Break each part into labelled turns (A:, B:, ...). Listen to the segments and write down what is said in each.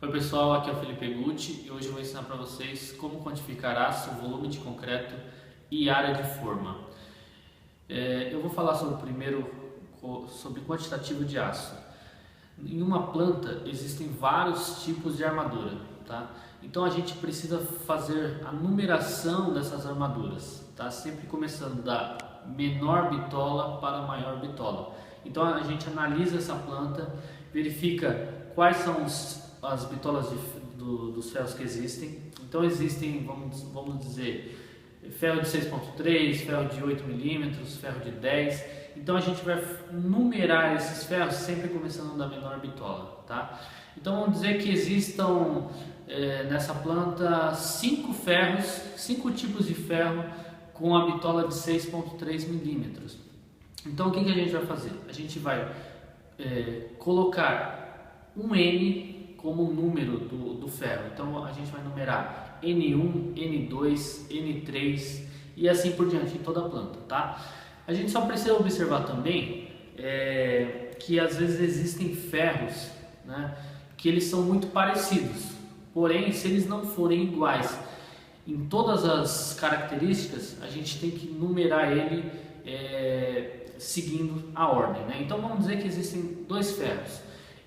A: Oi pessoal, aqui é o Felipe Gucci e hoje eu vou ensinar para vocês como quantificar aço, volume de concreto e área de forma. Eu vou falar sobre primeiro sobre quantitativo de aço. Em uma planta existem vários tipos de armadura, tá? Então a gente precisa fazer a numeração dessas armaduras, tá? Sempre começando da menor bitola para a maior bitola. Então a gente analisa essa planta, verifica quais são as bitolas dos ferros que existem. Então existem, vamos dizer, ferro de 6,3, ferro de 8 milímetros, ferro de 10. Então a gente vai numerar esses ferros sempre começando da menor bitola, tá? Então vamos dizer que existam nessa planta 5 ferros, 5 tipos de ferro com a bitola de 6,3 milímetros. Então o que a gente vai fazer? A gente vai colocar um N como número do ferro. Então a gente vai numerar N1, N2, N3 e assim por diante em toda a planta, tá? A gente só precisa observar também que às vezes existem ferros, né, que eles são muito parecidos, porém se eles não forem iguais em todas as características, a gente tem que numerar ele seguindo a ordem, né? Então vamos dizer que existem dois ferros,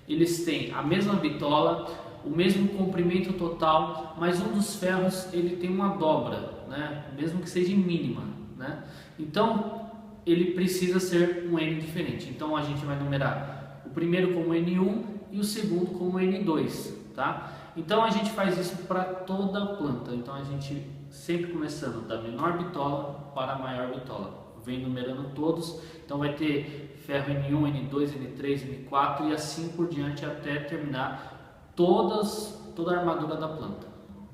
A: eles têm a mesma bitola, o mesmo comprimento total, mas um dos ferros ele tem uma dobra, né? Mesmo que seja mínima, né? Então ele precisa ser um N diferente. Então a gente vai numerar o primeiro como N1 e o segundo como N2, tá? Então a gente faz isso para toda a planta. Então a gente sempre começando da menor bitola para a maior bitola, vem numerando todos. Então vai ter ferro N1, N2, N3, N4 e assim por diante até terminar toda a armadura da planta,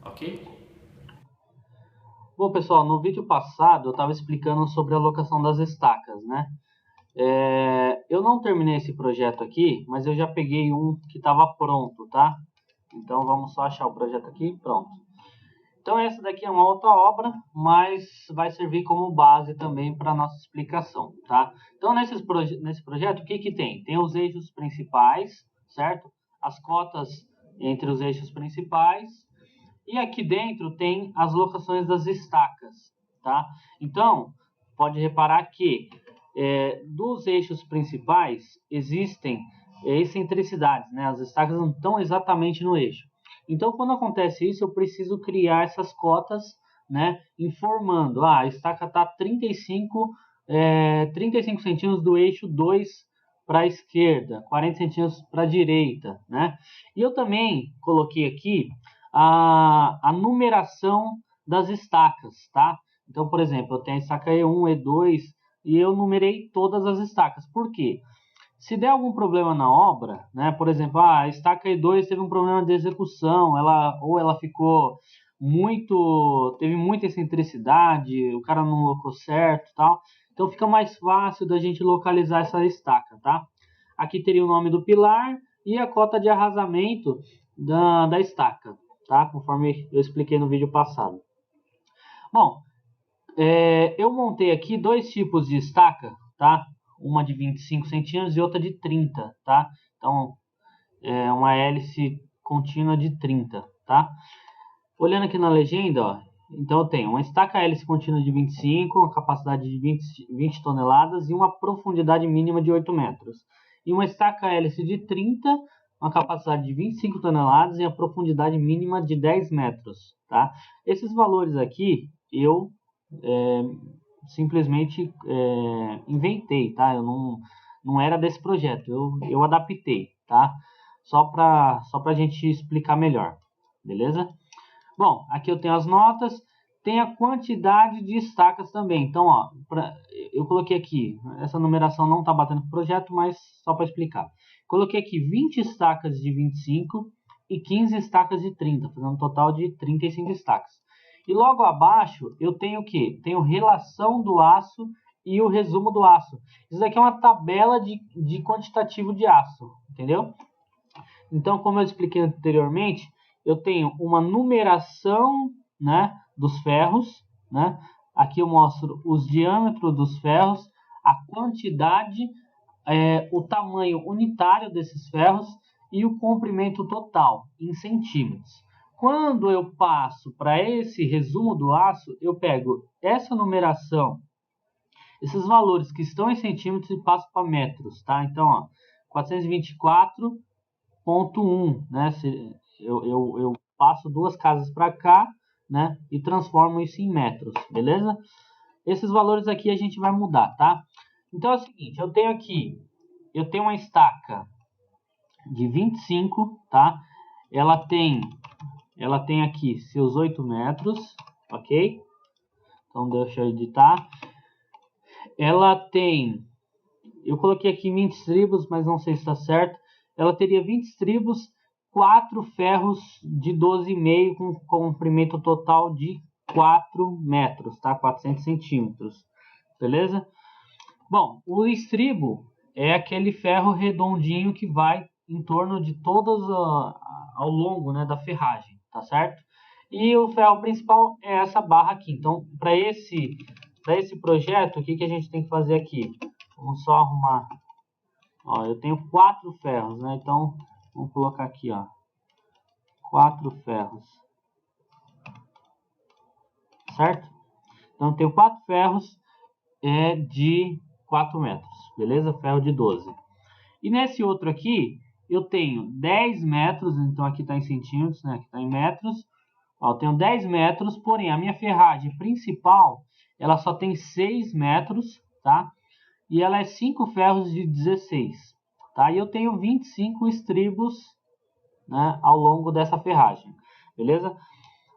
A: ok?
B: Bom, pessoal, no vídeo passado eu estava explicando sobre a locação das estacas, né? Eu não terminei esse projeto aqui, mas eu já peguei um que estava pronto, tá? Então vamos só achar o projeto aqui, pronto. Então essa daqui é uma outra obra, mas vai servir como base também para a nossa explicação, tá? Então nesse projeto o que tem? Tem os eixos principais, certo? As cotas entre os eixos principais. E aqui dentro tem as locações das estacas, tá? Então, pode reparar que dos eixos principais existem excentricidades, né? As estacas não estão exatamente no eixo. Então, quando acontece isso, eu preciso criar essas cotas, né? Informando, a estaca está 35 centímetros do eixo 2 para a esquerda, 40 centímetros para a direita, né? E eu também coloquei aqui a numeração das estacas, tá? Então, por exemplo, eu tenho a estaca E1, E2 e eu numerei todas as estacas. Por quê? Se der algum problema na obra, né? Por exemplo, a estaca E2 teve um problema de execução, ela ficou teve muita excentricidade, o cara não locou certo, tal. Então fica mais fácil da gente localizar essa estaca, tá? Aqui teria o nome do pilar e a cota de arrasamento da estaca, tá? Conforme eu expliquei no vídeo passado. Bom, eu montei aqui dois tipos de estaca, tá? Uma de 25 centímetros e outra de 30, tá? Então, uma hélice contínua de 30, tá? Olhando aqui na legenda, ó, então eu tenho uma estaca hélice contínua de 25, uma capacidade de 20 toneladas e uma profundidade mínima de 8 metros. E uma estaca hélice de 30, uma capacidade de 25 toneladas e a profundidade mínima de 10 metros, tá? Esses valores aqui eu simplesmente inventei, tá? Eu não era desse projeto, eu adaptei, tá? Só para a gente explicar melhor, beleza? Bom, aqui eu tenho as notas, tem a quantidade de estacas também. Então, ó, eu coloquei aqui, essa numeração não está batendo com o projeto, mas só para explicar. Coloquei aqui 20 estacas de 25 e 15 estacas de 30, fazendo um total de 35 estacas. E logo abaixo eu tenho o quê? Tenho relação do aço e o resumo do aço. Isso daqui é uma tabela de quantitativo de aço, entendeu? Então, como eu expliquei anteriormente, eu tenho uma numeração, né, dos ferros, né? Aqui eu mostro os diâmetros dos ferros, a quantidade, o tamanho unitário desses ferros e o comprimento total em centímetros. Quando eu passo para esse resumo do aço, eu pego essa numeração, esses valores que estão em centímetros e passo para metros, tá? Então, ó, 424,1, né? Eu passo duas casas para cá, né? E transformo isso em metros, beleza? Esses valores aqui a gente vai mudar, tá? Então é o seguinte, eu tenho uma estaca de 25, tá? Ela tem aqui seus 8 metros, ok? Então deixa eu editar. Ela tem, eu coloquei aqui 20 estribos, mas não sei se está certo. Ela teria 20 estribos, 4 ferros de 12,5 com comprimento total de 4 metros, tá? 400 centímetros, beleza? Bom, o estribo é aquele ferro redondinho que vai em torno de todas ao longo, né, da ferragem, tá certo? E o ferro principal é essa barra aqui. Então, para esse projeto, o que a gente tem que fazer aqui? Vamos só arrumar. Ó, eu tenho 4 ferros, né? Então, vamos colocar aqui, ó, 4 ferros, certo? Então, eu tenho 4 ferros de 4 metros, beleza? Ferro de 12. E nesse outro aqui, eu tenho 10 metros, então aqui está em centímetros, né? Aqui está em metros. Ó, eu tenho 10 metros, porém a minha ferragem principal, ela só tem 6 metros, tá? E ela é 5 ferros de 16, tá? E eu tenho 25 estribos, né, ao longo dessa ferragem, beleza?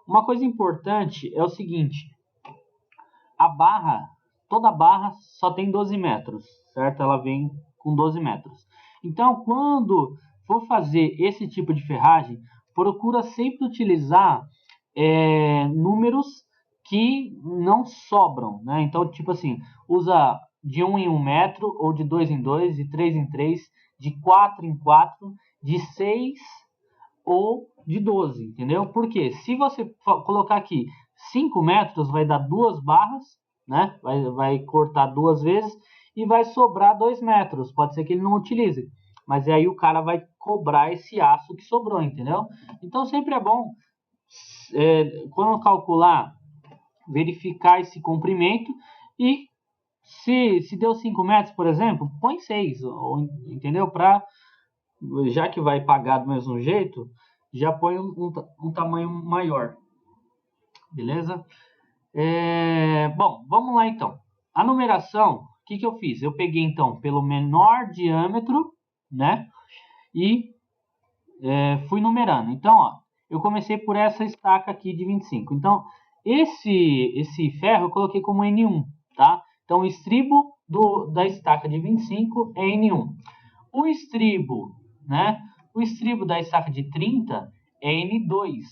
B: Uma coisa importante é o seguinte, toda barra só tem 12 metros, certo? Ela vem com 12 metros. Então, quando for fazer esse tipo de ferragem, procura sempre utilizar números que não sobram, né? Então, tipo assim, usa de 1 em 1 metro, ou de 2 em 2, de 3 em 3, de 4 em 4, de 6 ou de 12, entendeu? Porque se você colocar aqui 5 metros, vai dar 2 barras, né? Vai cortar 2 vezes e vai sobrar 2 metros. Pode ser que ele não utilize, mas aí o cara vai cobrar esse aço que sobrou, entendeu? Então sempre é bom, quando calcular, verificar esse comprimento e se deu 5 metros, por exemplo, põe 6, entendeu? Já que vai pagar do mesmo jeito, já põe um tamanho maior, beleza? Bom, vamos lá então. A numeração, o que eu fiz? Eu peguei então pelo menor diâmetro, né? E fui numerando. Então, ó, eu comecei por essa estaca aqui de 25. Então, esse ferro eu coloquei como N1, tá? Então, o estribo da estaca de 25 é N1. O estribo, né? O estribo da estaca de 30 é N2,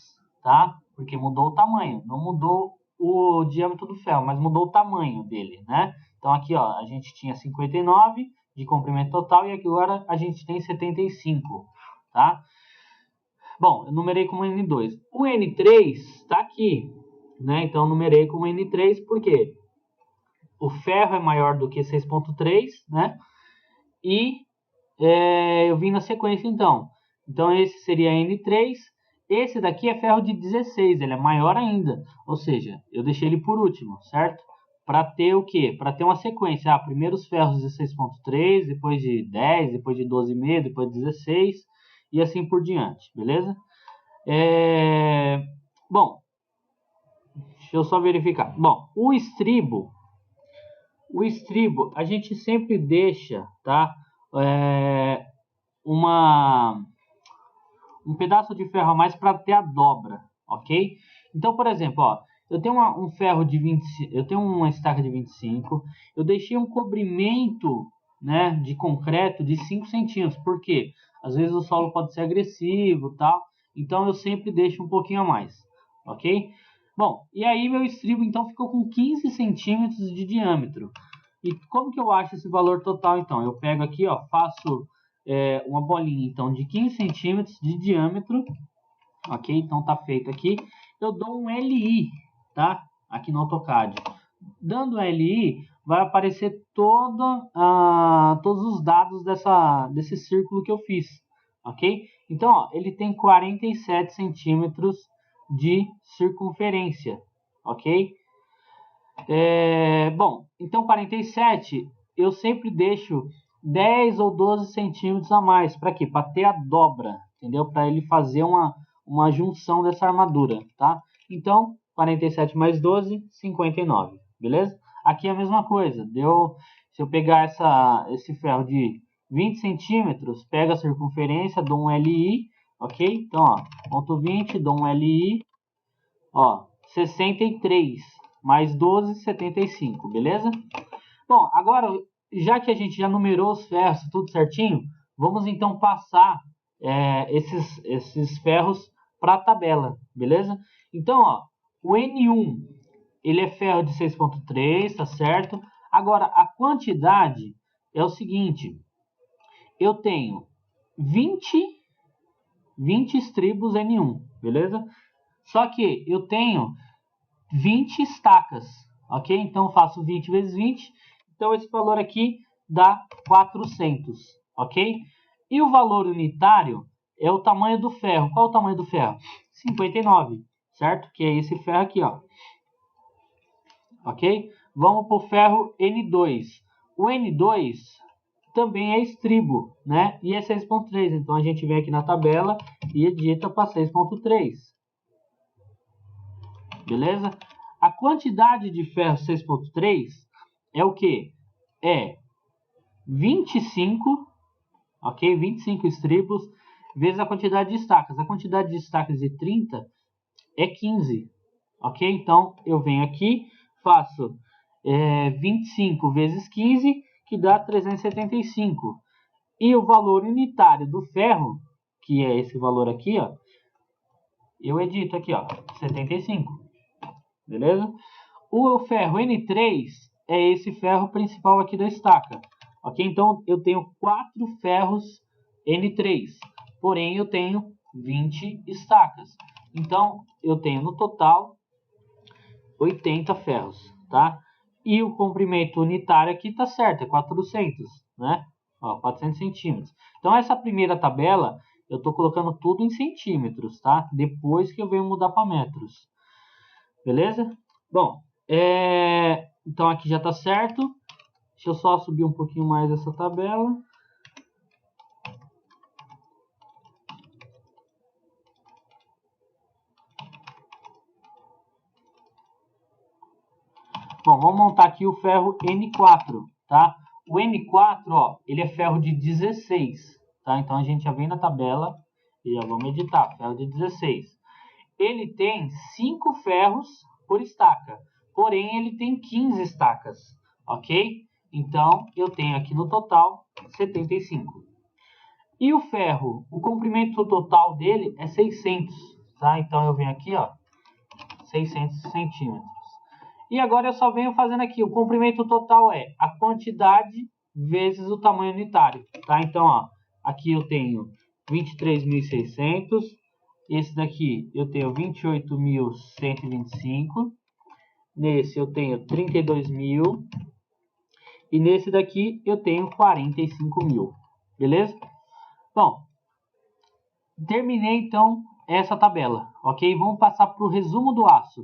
B: tá? Porque mudou o tamanho, não mudou o diâmetro do ferro, mas mudou o tamanho dele, né? Então aqui, ó, a gente tinha 59 de comprimento total e aqui agora a gente tem 75, tá? Bom, eu numerei como N2. O N3 está aqui, né? Então eu numerei como N3 porque o ferro é maior do que 6.3, né? E eu vim na sequência então. Então esse seria N3. Esse daqui é ferro de 16, ele é maior ainda. Ou seja, eu deixei ele por último, certo? Para ter o quê? Para ter uma sequência. Primeiro os ferros de 6.3, depois de 10, depois de 12,5, depois de 16 e assim por diante, beleza? Bom, deixa eu só verificar. Bom, o estribo a gente sempre deixa, tá? Um pedaço de ferro a mais para ter a dobra, ok? Então, por exemplo, ó, eu tenho um ferro de 20, eu tenho uma estaca de 25, eu deixei um cobrimento, né, de concreto de 5 centímetros, porque às vezes o solo pode ser agressivo, tal, então eu sempre deixo um pouquinho a mais, ok? Bom, e aí meu estribo então ficou com 15 centímetros de diâmetro. E como que eu acho esse valor total então? Eu pego aqui, ó, faço uma bolinha então de 15 centímetros de diâmetro, ok? Então tá feito aqui. Eu dou um LI, tá? Aqui no AutoCAD. Dando LI, vai aparecer todos os dados desse círculo que eu fiz, ok? Então, ó, ele tem 47 centímetros de circunferência, ok? Bom, então 47 eu sempre deixo 10 ou 12 centímetros a mais. Para quê? Para ter a dobra, entendeu? Para ele fazer uma junção dessa armadura, tá? Então, 47 mais 12, 59, beleza? Aqui é a mesma coisa. Se eu pegar esse ferro de 20 centímetros, pega a circunferência, dou um LI, ok? Então, ó, ponto 20, dou um LI, ó, 63 mais 12, 75, beleza? Bom, agora, já que a gente já numerou os ferros, tudo certinho, vamos então passar esses ferros para a tabela, beleza? Então, ó, o N1, ele é ferro de 6.3, tá certo? Agora, a quantidade é o seguinte, eu tenho 20 estribos N1, beleza? Só que eu tenho 20 estacas, ok? Então, eu faço 20 vezes 20, então esse valor aqui dá 400, ok? E o valor unitário é o tamanho do ferro. Qual é o tamanho do ferro? 59, certo? Que é esse ferro aqui, ó. Ok? Vamos para o ferro N2. O N2 também é estribo, né? E é 6.3. Então a gente vem aqui na tabela e edita para 6.3. Beleza? A quantidade de ferro 6.3 é o que? É 25, ok? 25 estribos vezes a quantidade de estacas. A quantidade de estacas de 30 é 15, ok? Então eu venho aqui, faço 25 vezes 15, que dá 375. E o valor unitário do ferro, que é esse valor aqui, ó, eu edito aqui, ó, 75. Beleza? O ferro N3 é esse ferro principal aqui da estaca. Ok? Então eu tenho 4 ferros N3. Porém eu tenho 20 estacas. Então eu tenho no total 80 ferros, tá? E o comprimento unitário aqui tá certo, é 400, né? Ó, 400 centímetros. Então essa primeira tabela eu tô colocando tudo em centímetros, tá? Depois que eu venho mudar para metros. Beleza? Bom, então aqui já tá certo. Deixa eu só subir um pouquinho mais essa tabela. Bom, vamos montar aqui o ferro N4, tá? O N4, ó, ele é ferro de 16, tá? Então a gente já vem na tabela e já vamos editar, ferro de 16. Ele tem 5 ferros por estaca, porém ele tem 15 estacas, ok? Então eu tenho aqui no total 75. E o ferro, o comprimento total dele é 600, tá? Então eu venho aqui, ó, 600 centímetros. E agora eu só venho fazendo aqui, o comprimento total é a quantidade vezes o tamanho unitário, tá? Então, ó, aqui eu tenho 23.600, esse daqui eu tenho 28.125, nesse eu tenho 32.000 e nesse daqui eu tenho 45.000, beleza? Bom, terminei então essa tabela, ok? Vamos passar para o resumo do aço.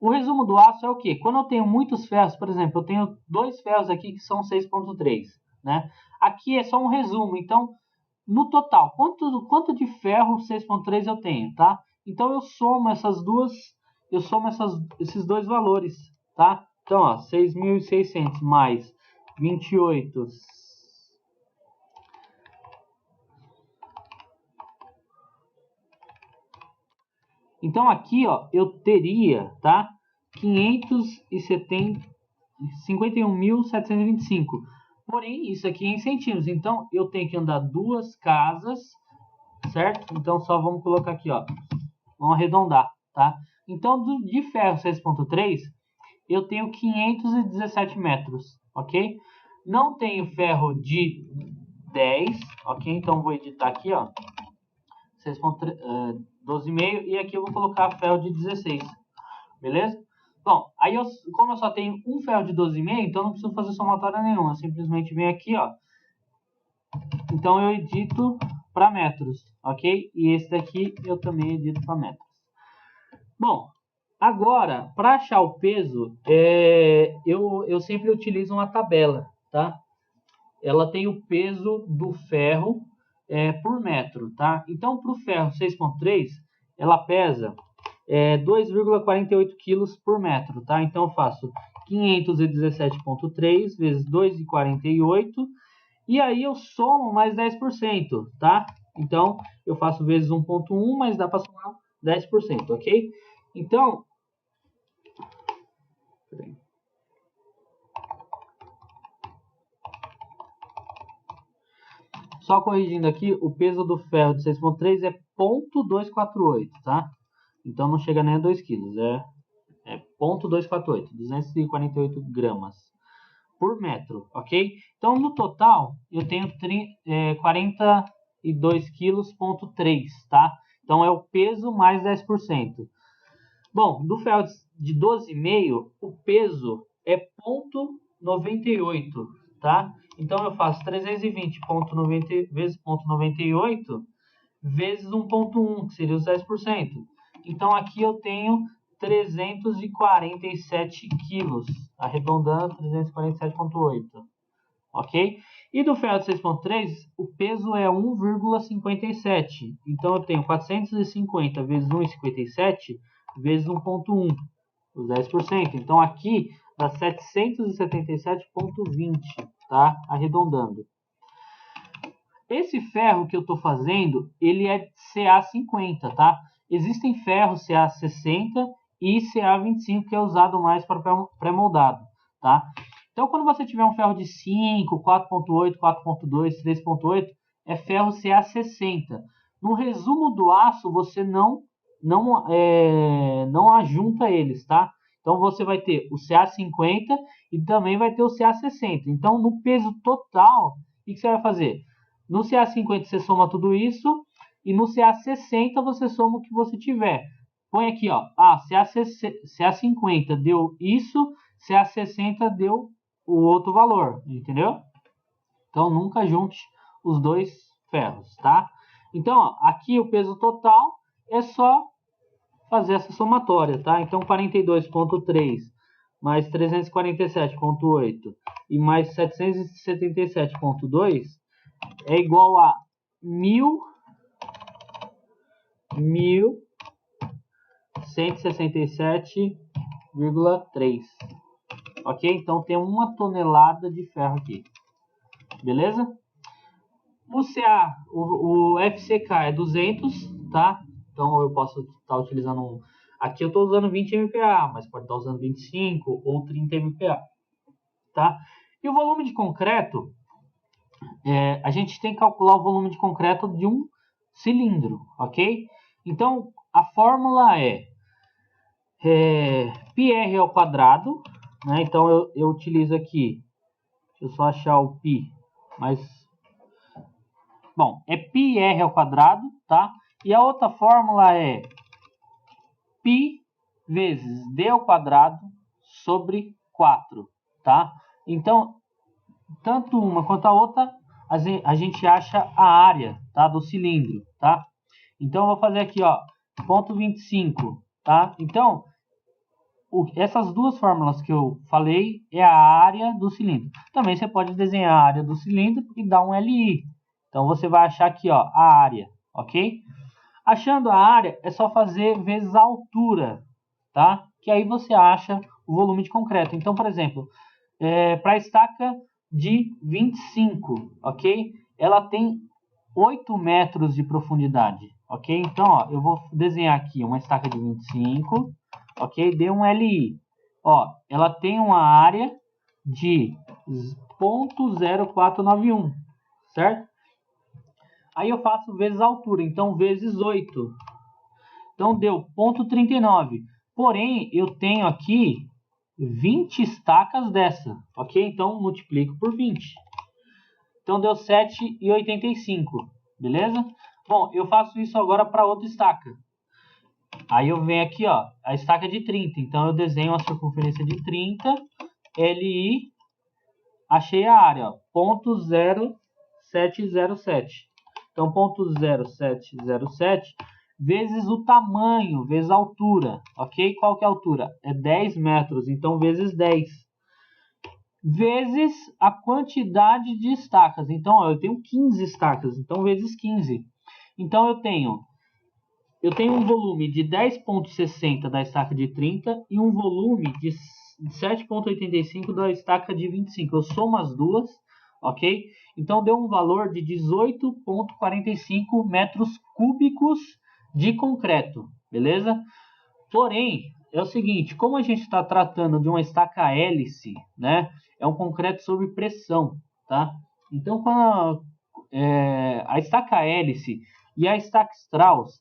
B: O resumo do aço é o que? Quando eu tenho muitos ferros, por exemplo, eu tenho 2 ferros aqui que são 6.3, né? Aqui é só um resumo, então, no total, quanto de ferro 6.3 eu tenho, tá? Então, eu somo esses dois valores, tá? Então, ó, 6.600 mais 28... Então, aqui, ó, eu teria, tá? 51.725. Porém, isso aqui é em centímetros. Então, eu tenho que andar 2 casas, certo? Então, só vamos colocar aqui, ó. Vamos arredondar, tá? Então, de ferro 6.3, eu tenho 517 metros, ok? Não tenho ferro de 10, ok? Então, vou editar aqui, ó. 12,5 e aqui eu vou colocar ferro de 16, beleza? Bom, aí como eu só tenho um ferro de 12,5, então não preciso fazer somatória nenhuma, eu simplesmente venho aqui, ó. Então eu edito para metros, ok? E esse daqui eu também edito para metros. Bom, agora, para achar o peso, eu sempre utilizo uma tabela, tá? Ela tem o peso do ferro por metro, tá? Então, para o ferro 6.3, ela pesa 2,48 kg por metro, tá? Então, eu faço 517,3 vezes 2,48 e aí eu somo mais 10%, tá? Então, eu faço vezes 1,1, mas dá para somar 10%, ok? Então, só corrigindo aqui, o peso do ferro de 6.3 é 0,248, tá? Então não chega nem a 2 kg, é 0,248, 248 gramas por metro, ok? Então no total eu tenho 42 kg,3, tá? Então é o peso mais 10%. Bom, do ferro de 12,5, o peso é 0,98, tá? Então eu faço 320,90 vezes 0,98 vezes 1,1, que seria os 10%. Então aqui eu tenho 347 quilos, arredondando 347,8, ok? E do ferro de 6.3, o peso é 1,57. Então eu tenho 450 vezes 1,57 vezes 1,1, os 10%. Então aqui dá 777,20, tá? Arredondando. Esse ferro que eu estou fazendo, ele é CA50, tá? Existem ferros CA60 e CA25 que é usado mais para pré-moldado, tá? Então, quando você tiver um ferro de 5, 4.8, 4.2, 3.8, é ferro CA60. No resumo do aço, você não ajunta eles, tá? Então, você vai ter o CA50 e também vai ter o CA60. Então, no peso total, o que você vai fazer? No CA50 você soma tudo isso e no CA60 você soma o que você tiver. Põe aqui, ó, CA50 deu isso, CA60 deu o outro valor, entendeu? Então nunca junte os dois ferros, tá? Então, ó, aqui o peso total é só fazer essa somatória, tá? Então 42,3 mais 347,8 e mais 777,2 é igual a 1.167,3. Ok? Então tem 1 tonelada de ferro aqui. Beleza? O FCK é 200, tá? Então eu posso estar utilizando aqui eu estou usando 20 MPa, mas pode estar usando 25 ou 30 MPa, tá? E o volume de concreto, a gente tem que calcular o volume de concreto de um cilindro, ok? Então a fórmula é πr ao quadrado, né? Então eu utilizo aqui, deixa eu só achar o π, mas bom, é πr ao quadrado, tá? E a outra fórmula é π vezes d ao quadrado sobre 4, tá? Então, tanto uma quanto a outra, a gente acha a área, tá, do cilindro, tá? Então, eu vou fazer aqui, ó, ponto 25, tá? Então, essas duas fórmulas que eu falei é a área do cilindro. Também você pode desenhar a área do cilindro e dar um LI. Então, você vai achar aqui, ó, a área, ok? Achando a área, é só fazer vezes a altura, tá? Que aí você acha o volume de concreto. Então, por exemplo, para a estaca de 25, ok? Ela tem 8 metros de profundidade, ok? Então, ó, eu vou desenhar aqui uma estaca de 25, ok? Deu um LI. Ó, ela tem uma área de 0,0491, certo? Aí eu faço vezes a altura, então vezes 8. Então deu 0,39. Porém, eu tenho aqui 20 estacas dessa, ok? Então multiplico por 20. Então deu 7,85, beleza? Bom, eu faço isso agora para outra estaca. Aí eu venho aqui, ó, a estaca de 30. Então eu desenho a circunferência de 30, LI, achei a área, ó, 0,0707. Então, 0,0707 vezes o tamanho, vezes a altura, ok? Qual que é a altura? É 10 metros, então vezes 10. Vezes a quantidade de estacas. Então, ó, eu tenho 15 estacas, então vezes 15. Então, eu tenho um volume de 10,60 da estaca de 30 e um volume de 7,85 da estaca de 25. Eu somo as duas, ok? Então, deu um valor de 18,45 metros cúbicos de concreto, beleza? Porém, é o seguinte, como a gente está tratando de uma estaca hélice, né? É um concreto sob pressão, tá? Então, quando a estaca hélice e a estaca Strauss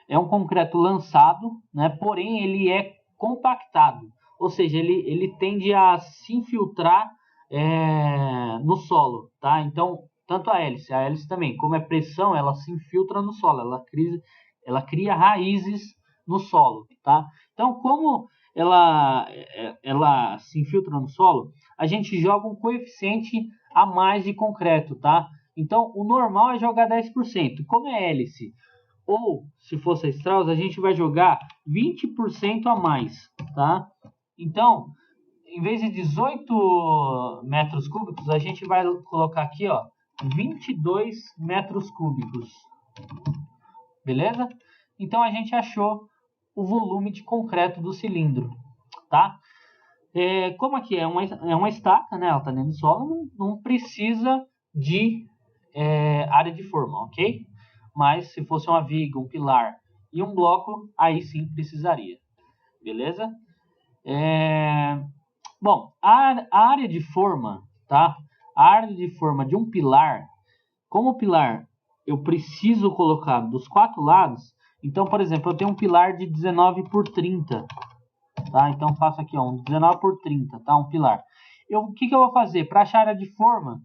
B: é um concreto lançado, né? Porém, ele é compactado, ou seja, ele tende a se infiltrar no solo, tá? Então, tanto a hélice também, como é pressão, ela se infiltra no solo, ela cria raízes no solo, tá? Então, como ela se infiltra no solo, a gente joga um coeficiente a mais de concreto, tá? Então, o normal é jogar 10%. Como é hélice, ou se fosse a Strauss, a gente vai jogar 20% a mais, tá? Então, em vez de 18 metros cúbicos, a gente vai colocar aqui, ó, 22 metros cúbicos. Beleza? Então, a gente achou o volume de concreto do cilindro, tá? Como aqui é uma estaca, né? Ela está dentro do solo, não precisa de área de forma, ok? Mas se fosse uma viga, um pilar e um bloco, aí sim precisaria, beleza? Bom, a área de forma, tá? A área de forma de um pilar, como o pilar eu preciso colocar dos 4 lados, então, por exemplo, eu tenho um pilar de 19 por 30, tá? Então, faço aqui, ó, um 19 por 30, tá? Um pilar. O que eu vou fazer? Para achar a área de forma,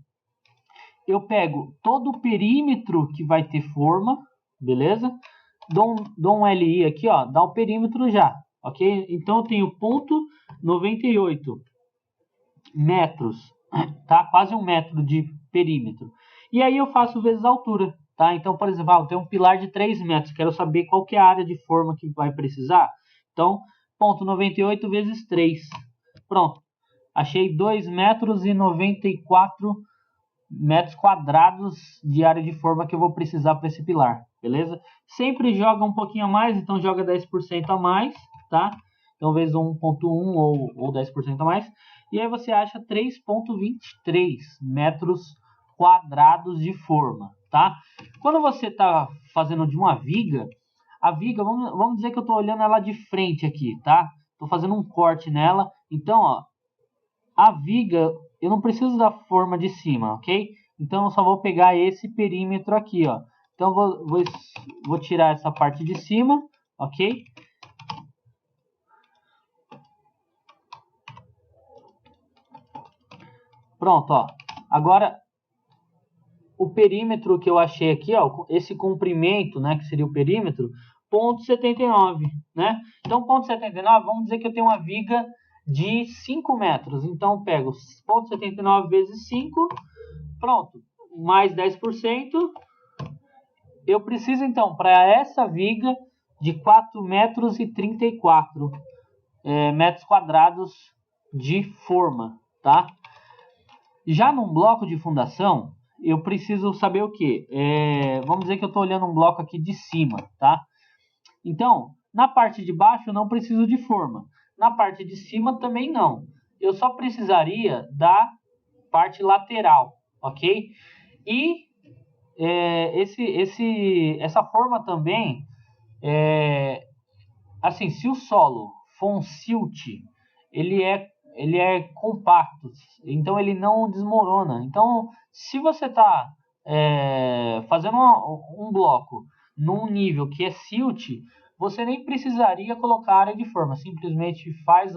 B: eu pego todo o perímetro que vai ter forma, beleza? Dou um LI aqui, ó, dá o perímetro já, ok? Então, eu tenho 0,98 metros, tá? Quase 1 metro de perímetro. E aí eu faço vezes a altura, tá? Então, por exemplo, eu tenho um pilar de 3 metros, quero saber qual que é a área de forma que vai precisar. Então, 0,98 vezes 3. Pronto. Achei 2,94 metros quadrados de área de forma que eu vou precisar para esse pilar, beleza? Sempre joga um pouquinho a mais, então joga 10% a mais, tá? Então, vezes 1,1 ou 10% a mais. E aí você acha 3,23 metros quadrados de forma, tá? Quando você está fazendo de uma viga, a viga, vamos dizer que eu estou olhando ela de frente aqui, tá? Estou fazendo um corte nela. Então, ó, a viga, eu não preciso da forma de cima, ok? Então, eu só vou pegar esse perímetro aqui, ó. Então, vou tirar essa parte de cima, ok? Pronto, ó. Agora, o perímetro que eu achei aqui, ó, esse comprimento, né, que seria o perímetro, 0,79, né? Então, 0,79, vamos dizer que eu tenho uma viga de 5 metros. Então, eu pego 0,79 vezes 5, pronto, mais 10%. Eu preciso, então, para essa viga, de 4,34 metros quadrados de forma, tá? Já num bloco de fundação, eu preciso saber o quê? Vamos dizer que eu estou olhando um bloco aqui de cima, tá? Então, na parte de baixo eu não preciso de forma. Na parte de cima também não. Eu só precisaria da parte lateral, ok? E essa forma também, assim, se o solo for um silt, ele é compacto, então ele não desmorona. Então, se você está fazendo um bloco num nível que é silt, você nem precisaria colocar área de forma, simplesmente faz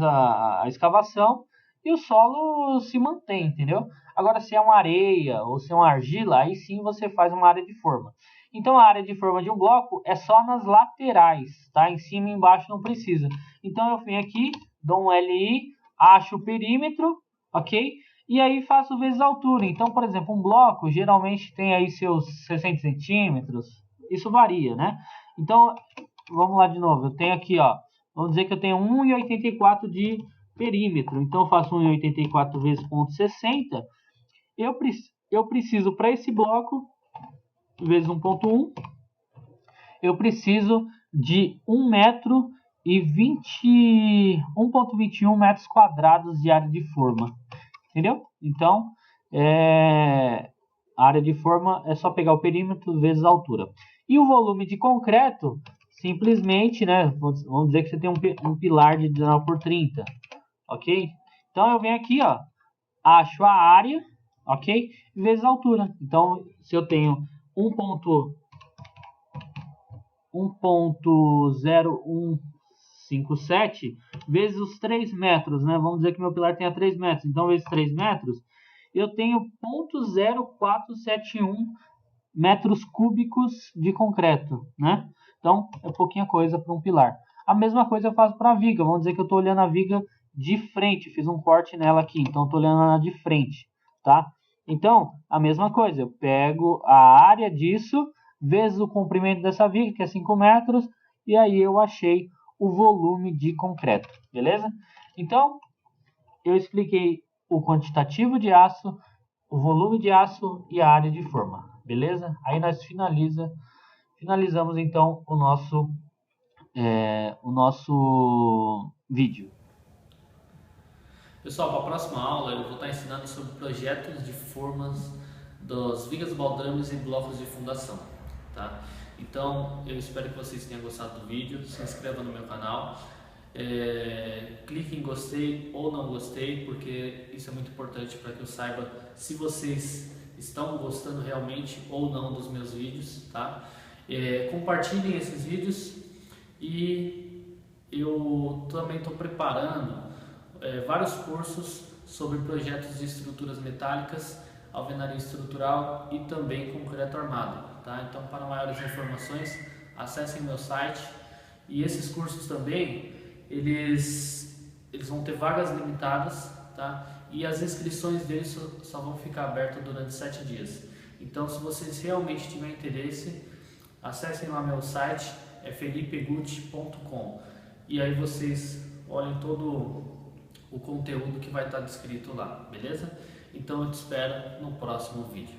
B: a escavação e o solo se mantém, entendeu? Agora, se é uma areia ou se é uma argila, aí sim você faz uma área de forma. Então, a área de forma de um bloco é só nas laterais, tá? Em cima e embaixo não precisa. Então, eu venho aqui, dou um LI, acho o perímetro, ok? e aí faço vezes a altura. Então, por exemplo, um bloco geralmente tem aí seus 60 centímetros, isso varia, né? Então, vamos lá de novo, eu tenho aqui, ó, vamos dizer que eu tenho 1,84 de perímetro, então eu faço 1,84 vezes 0,60, eu preciso para esse bloco, vezes 1,1, eu preciso de 1,21 metros quadrados de área de forma, entendeu? Então, a área de forma é só pegar o perímetro vezes a altura. E o volume de concreto, simplesmente, né, vamos dizer que você tem um pilar de 19 por 30, ok? Então eu venho aqui, ó, acho a área, ok? Vezes a altura. Então, se eu tenho 1,0157 vezes os 3 metros, né? Vamos dizer que meu pilar tenha 3 metros. Então, vezes 3 metros, eu tenho 0,0471 metros cúbicos de concreto, né? Então, é pouquinha coisa para um pilar. A mesma coisa eu faço para a viga. Vamos dizer que eu estou olhando a viga de frente. Fiz um corte nela aqui, então estou olhando ela de frente, tá? Então, a mesma coisa. Eu pego a área disso, vezes o comprimento dessa viga, que é 5 metros, e aí eu achei o volume de concreto, beleza? Então, eu expliquei o quantitativo de aço, o volume de aço e a área de forma, beleza? Aí nós finalizamos então o nosso vídeo.
A: Pessoal, para a próxima aula eu vou estar ensinando sobre projetos de formas das vigas baldrames e blocos de fundação, tá? Então, eu espero que vocês tenham gostado do vídeo, se inscreva no meu canal, clique em gostei ou não gostei, porque isso é muito importante para que eu saiba se vocês estão gostando realmente ou não dos meus vídeos, tá? Compartilhem esses vídeos e eu também estou preparando vários cursos sobre projetos de estruturas metálicas, alvenaria estrutural e também concreto armado, tá? Então, para maiores informações, acessem meu site. E esses cursos também, eles vão ter vagas limitadas, tá? E as inscrições deles só vão ficar abertas durante 7 dias. Então, se vocês realmente tiverem interesse, acessem lá meu site, é felipegucci.com, e aí vocês olhem todo o conteúdo que vai estar descrito lá, beleza? Então eu te espero no próximo vídeo.